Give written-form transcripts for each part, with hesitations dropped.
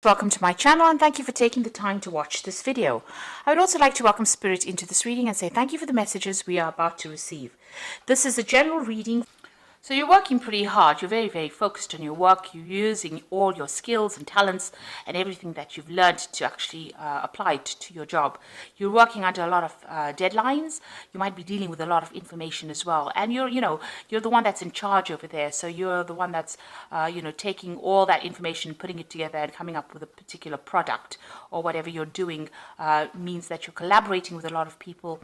Welcome to my channel and thank you for taking the time to watch this video. I would also like to welcome Spirit into this reading and say thank you for the messages we are about to receive. This is a general reading. So you're working pretty hard, you're very focused on your work, you're using all your skills and talents and everything that you've learned to actually apply to your job. You're working under a lot of deadlines, you might be dealing with a lot of information as well, and you're the one that's in charge over there, so you're the one that's taking all that information, putting it together and coming up with a particular product or whatever you're doing. Means that you're collaborating with a lot of people,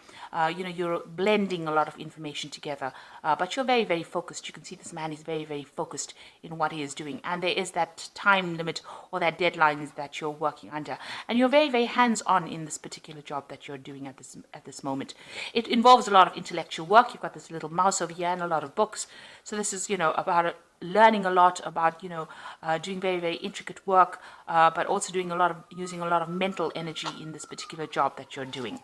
you're blending a lot of information together, but you're very focused. You can see this man is very focused in what he is doing, and there is that time limit or that deadlines that you're working under, and you're very hands-on in this particular job that you're doing at this moment. It involves a lot of intellectual work. You've got this little mouse over here and a lot of books, so this is about learning a lot about doing very intricate work, but also using a lot of mental energy in this particular job that you're doing.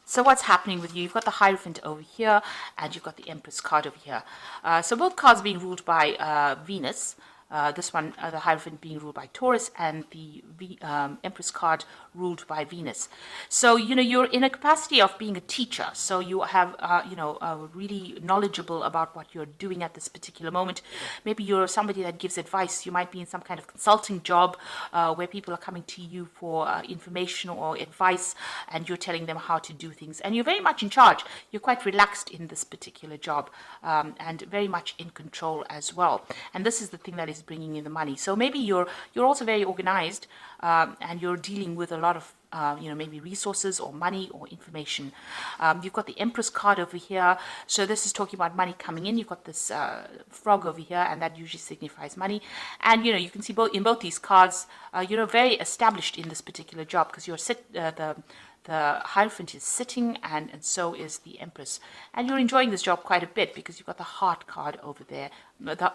So what's happening with you? You've got the Hierophant over here, and you've got the Empress card over here. So both cards being ruled by Venus. This one, the Hierophant being ruled by Taurus, and the Empress card ruled by Venus. So, you're in a capacity of being a teacher. So you have, really knowledgeable about what you're doing at this particular moment. Maybe you're somebody that gives advice. You might be in some kind of consulting job where people are coming to you for information or advice, and you're telling them how to do things. And you're very much in charge. You're quite relaxed in this particular job, and very much in control as well. And this is the thing that is bringing in the money. So maybe you're also very organized, and you're dealing with a lot of maybe resources or money or information. You've got the Empress card over here, so this is talking about money coming in. You've got this frog over here, and that usually signifies money. And you can see in both these cards, you're very established in this particular job, because you're the Hierophant is sitting, and so is the Empress. And you're enjoying this job quite a bit, because you've got the Heart card over there.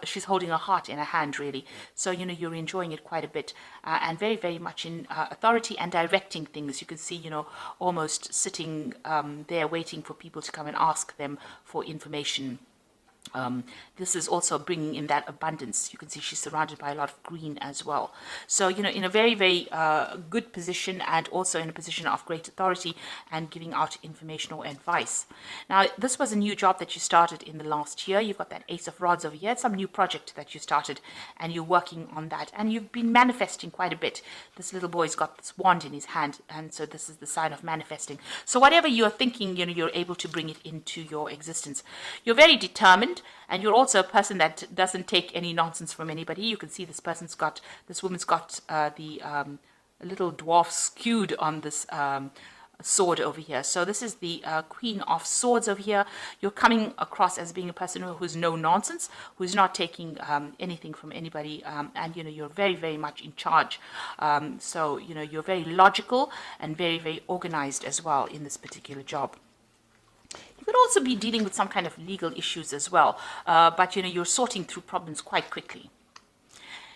She's holding a heart in her hand, really. So, you're enjoying it quite a bit, and very much in authority and directing things. You can see, almost sitting there waiting for people to come and ask them for information. This is also bringing in that abundance. You can see she's surrounded by a lot of green as well. So, in a very good position, and also in a position of great authority and giving out information or advice. Now, this was a new job that you started in the last year. You've got that Ace of Rods over here. It's some new project that you started, and you're working on that. And you've been manifesting quite a bit. This little boy's got this wand in his hand, and so this is the sign of manifesting. So whatever you're thinking, you're able to bring it into your existence. You're very determined, and you're also a person that doesn't take any nonsense from anybody. You can see this woman's got the little dwarf skewed on this sword over here. So this is the Queen of Swords over here. You're coming across as being a person who's no nonsense, who's not taking anything from anybody, and you're very much in charge. So you're very logical and very organized as well in this particular job. You could also be dealing with some kind of legal issues as well, but you're sorting through problems quite quickly.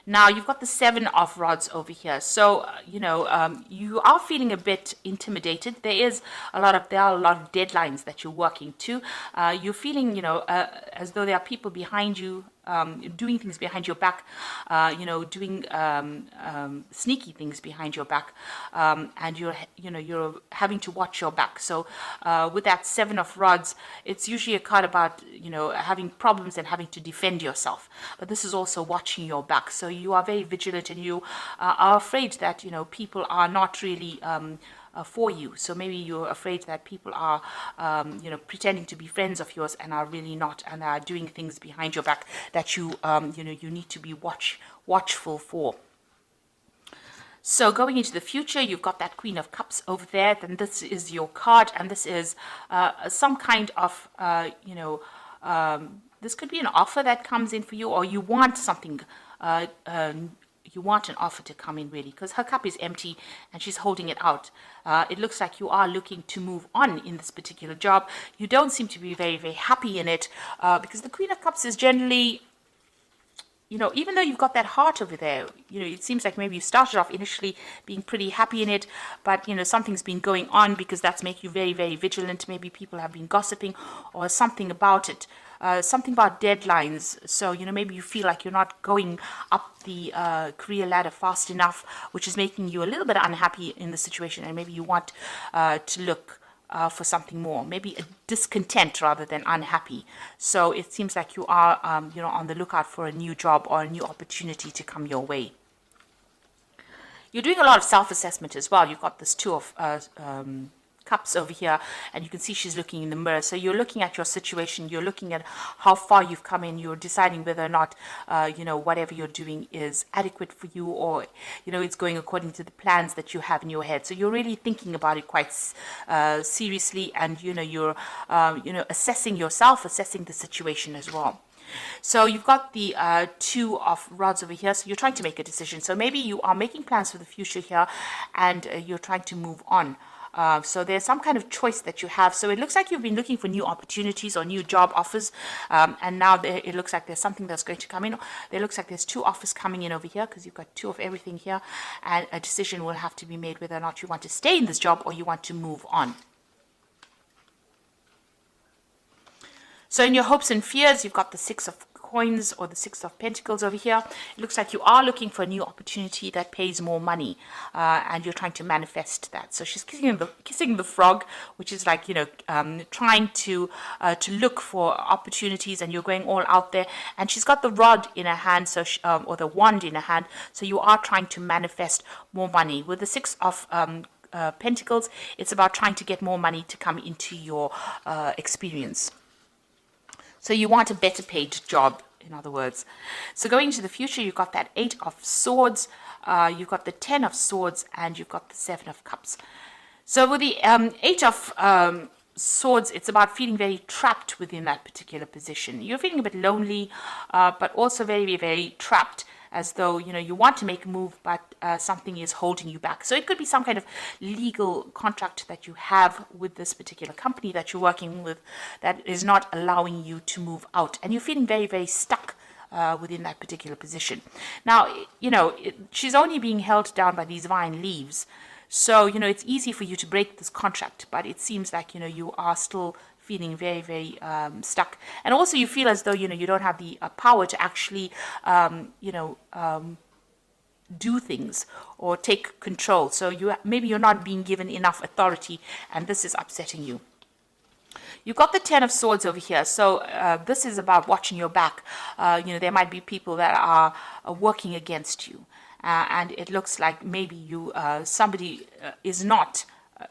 Now, you've got the Seven of Rods over here. So, you are feeling a bit intimidated. There are a lot of deadlines that you're working to. You're feeling, as though there are people behind you, doing things behind your back, doing sneaky things behind your back, and you're having to watch your back. So with that Seven of Rods, it's usually a card about having problems and having to defend yourself, but this is also watching your back. So you are very vigilant, and you are afraid that people are not really for you. So maybe you're afraid that people are pretending to be friends of yours and are really not, and are doing things behind your back that you need to be watchful for. So going into the future, you've got that Queen of Cups over there. Then this is your card, and this is some kind of this could be an offer that comes in for you, or you want something. You want an offer to come in, really, because her cup is empty and she's holding it out. It looks like you are looking to move on in this particular job. You don't seem to be very happy in it, because the Queen of Cups is generally, even though you've got that heart over there, it seems like maybe you started off initially being pretty happy in it, but, something's been going on, because that's making you very vigilant. Maybe people have been gossiping or something about it. something about deadlines. So, maybe you feel like you're not going up the career ladder fast enough, which is making you a little bit unhappy in the situation, and maybe you want to look for something more, maybe a discontent rather than unhappy. So it seems like you are, on the lookout for a new job or a new opportunity to come your way. You're doing a lot of self-assessment as well. You've got this Two of Cups over here, and you can see she's looking in the mirror. So you're looking at your situation, you're looking at how far you've come in, you're deciding whether or not whatever you're doing is adequate for you, or it's going according to the plans that you have in your head. So you're really thinking about it quite seriously, and you're assessing yourself, assessing the situation as well. So you've got the Two of Rods over here. So you're trying to make a decision. So maybe you are making plans for the future here, and you're trying to move on. So there's some kind of choice that you have. So it looks like you've been looking for new opportunities or new job offers, and now it looks like there's something that's going to come in. There looks like there's 2 offers coming in over here, because you've got 2 of everything here, and a decision will have to be made whether or not you want to stay in this job or you want to move on. So in your hopes and fears, you've got the 6 of Coins or the 6 of Pentacles over here. It looks like you are looking for a new opportunity that pays more money, and you're trying to manifest that. So she's kissing the frog, which is like trying to look for opportunities, and you're going all out there. And she's got the rod in her hand, so or the wand in her hand. So you are trying to manifest more money with the 6 of Pentacles. It's about trying to get more money to come into your experience. So you want a better paid job, in other words. So going into the future, you've got that 8 of Swords, you've got the 10 of Swords, and you've got the 7 of Cups. So with the 8 of Swords, it's about feeling very trapped within that particular position. You're feeling a bit lonely, but also very, very trapped, as though you want to make a move, but something is holding you back. So it could be some kind of legal contract that you have with this particular company that you're working with that is not allowing you to move out, and you're feeling very, very stuck within that particular position. Now, she's only being held down by these vine leaves, so it's easy for you to break this contract, but it seems like you are still feeling very, very stuck. And also you feel as though you don't have the power to actually do things or take control. So maybe you're not being given enough authority, and this is upsetting you. You've got the 10 of Swords over here. So this is about watching your back. There might be people that are working against you, and it looks like maybe somebody is not,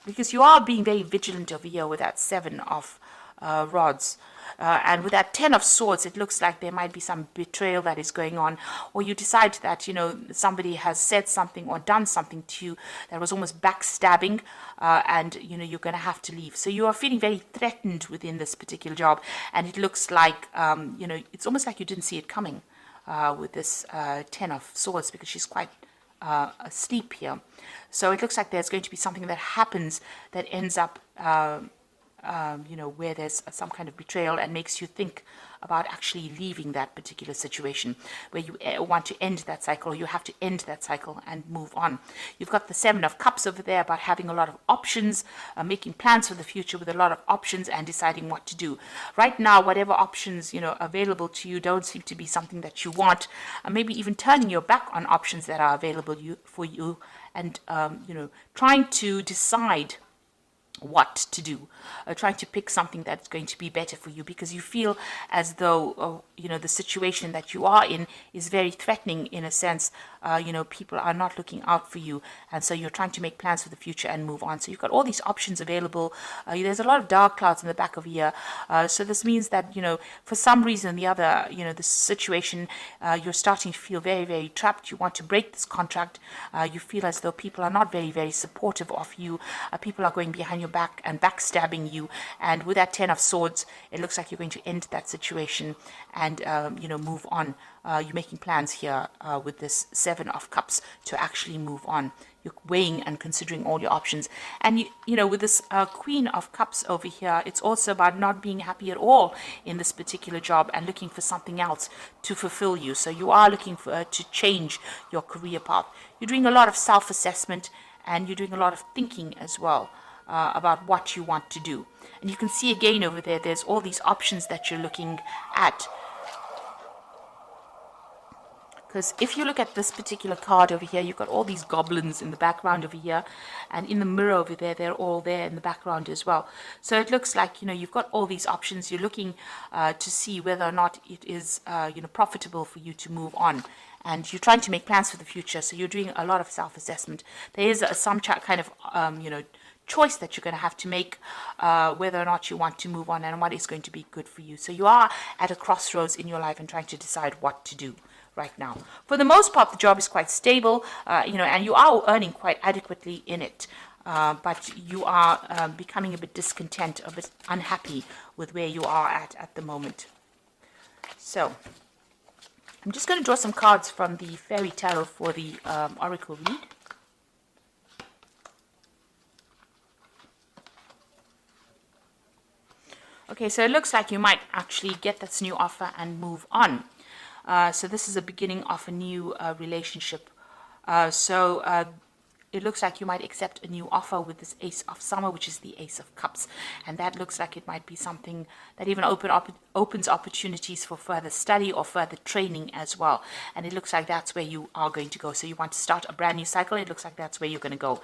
because you are being very vigilant over here with that 7 of Rods. And with that 10 of Swords, it looks like there might be some betrayal that is going on, or you decide that, somebody has said something or done something to you that was almost backstabbing, and, you're going to have to leave. So you are feeling very threatened within this particular job, and it looks like, it's almost like you didn't see it coming with this 10 of Swords, because she's quite asleep here. So it looks like there's going to be something that happens that ends up where there's some kind of betrayal and makes you think about actually leaving that particular situation, where you want to end that cycle, or you have to end that cycle and move on. You've got the 7 of Cups over there, about having a lot of options, making plans for the future with a lot of options and deciding what to do. Right now, whatever options available to you don't seem to be something that you want, maybe even turning your back on options that are available for you, and trying to decide what to do, trying to pick something that's going to be better for you, because you feel as though the situation that you are in is very threatening, in a sense. People are not looking out for you, and so you're trying to make plans for the future and move on. So you've got all these options available. There's a lot of dark clouds in the back of here, so this means that for some reason or the other, the situation, you're starting to feel very, very trapped. You want to break this contract. You feel as though people are not very, very supportive of you. People are going behind your back and backstabbing you, and with that 10 of Swords, it looks like you're going to end that situation and move on. You're making plans here with this 7 of Cups to actually move on. You're weighing and considering all your options, and with this Queen of Cups over here, it's also about not being happy at all in this particular job and looking for something else to fulfill you. So you are looking for to change your career path. You're doing a lot of self-assessment, and you're doing a lot of thinking as well. about what you want to do. And you can see again over there, there's all these options that you're looking at. Because if you look at this particular card over here, you've got all these goblins in the background over here, and in the mirror over there, they're all there in the background as well. So it looks like, you've got all these options. You're looking to see whether or not it is, profitable for you to move on. And you're trying to make plans for the future, so you're doing a lot of self-assessment. There is some kind of, choice that you're going to have to make, whether or not you want to move on and what is going to be good for you. So you are at a crossroads in your life and trying to decide what to do right now. For the most part, the job is quite stable, and you are earning quite adequately in it. But you are becoming a bit discontent, a bit unhappy with where you are at the moment. So I'm just going to draw some cards from the Fairy Tarot for the Oracle read. Okay, so it looks like you might actually get this new offer and move on. So this is a beginning of a new relationship. It looks like you might accept a new offer with this Ace of Summer, which is the Ace of Cups. And that looks like it might be something that even opens opportunities for further study or further training as well. And it looks like that's where you are going to go. So you want to start a brand new cycle. It looks like that's where you're going to go.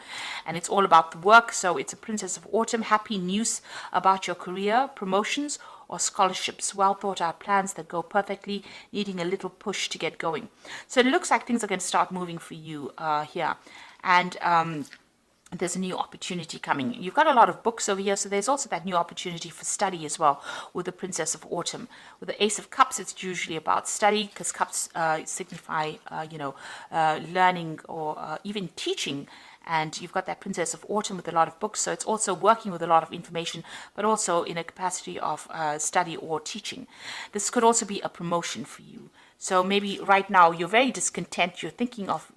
And it's all about the work. So it's a Princess of Autumn. Happy news about your career, promotions, or scholarships, well thought out plans that go perfectly, needing a little push to get going. So it looks like things are going to start moving for you here. And there's a new opportunity coming. You've got a lot of books over here, so there's also that new opportunity for study as well with the Princess of Autumn. With the Ace of Cups, it's usually about study, because cups signify, learning or even teaching. And you've got that Princess of Autumn with a lot of books, so it's also working with a lot of information, but also in a capacity of study or teaching. This could also be a promotion for you. So maybe right now you're very discontent. You're thinking of,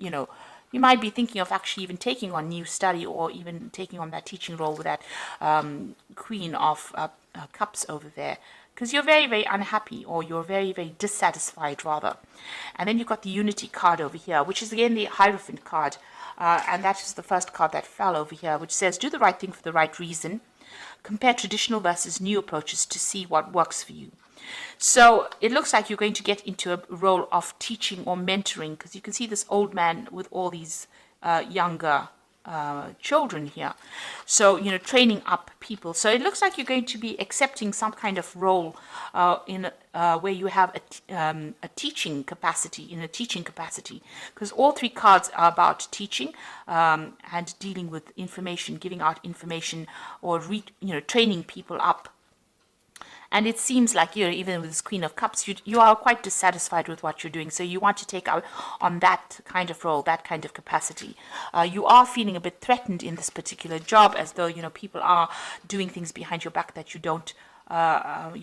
you might be thinking of actually even taking on new study or even taking on that teaching role with that Queen of Cups over there, because you're very, very unhappy, or you're very, very dissatisfied rather. And then you've got the Unity card over here, which is again the Hierophant card. And that is the first card that fell over here, which says, do the right thing for the right reason. Compare traditional versus new approaches to see what works for you. So it looks like you're going to get into a role of teaching or mentoring, because you can see this old man with all these younger children here. So, training up people. So it looks like you're going to be accepting some kind of role in where you have a teaching capacity, because all three cards are about teaching and dealing with information, giving out information, or training people up. And it seems like, even with this Queen of Cups, you are quite dissatisfied with what you're doing. So you want to take out on that kind of role, that kind of capacity. You are feeling a bit threatened in this particular job, as though, people are doing things behind your back that you're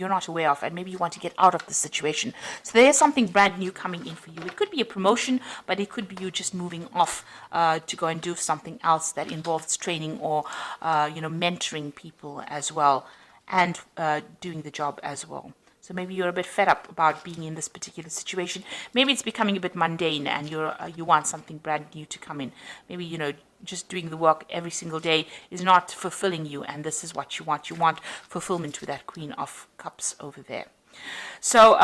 not aware of, and maybe you want to get out of the situation. So there's something brand new coming in for you. It could be a promotion, but it could be you just moving off to go and do something else that involves training or, mentoring people as well, and doing the job as well. So maybe you're a bit fed up about being in this particular situation. Maybe it's becoming a bit mundane, and you want something brand new to come in. Maybe, just doing the work every single day is not fulfilling you, and this is what you want. You want fulfillment with that Queen of Cups over there. So,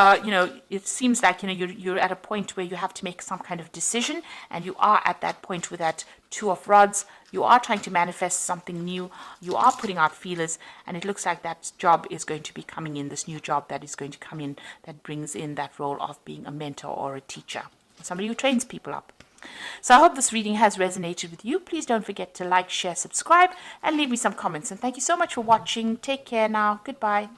it seems like, you're at a point where you have to make some kind of decision, and you are at that point with that Two of Rods. You are trying to manifest something new. You are putting out feelers, and it looks like that job is going to be coming in, this new job that is going to come in, that brings in that role of being a mentor or a teacher, somebody who trains people up. So I hope this reading has resonated with you. Please don't forget to like, share, subscribe, and leave me some comments. And thank you so much for watching. Take care now. Goodbye.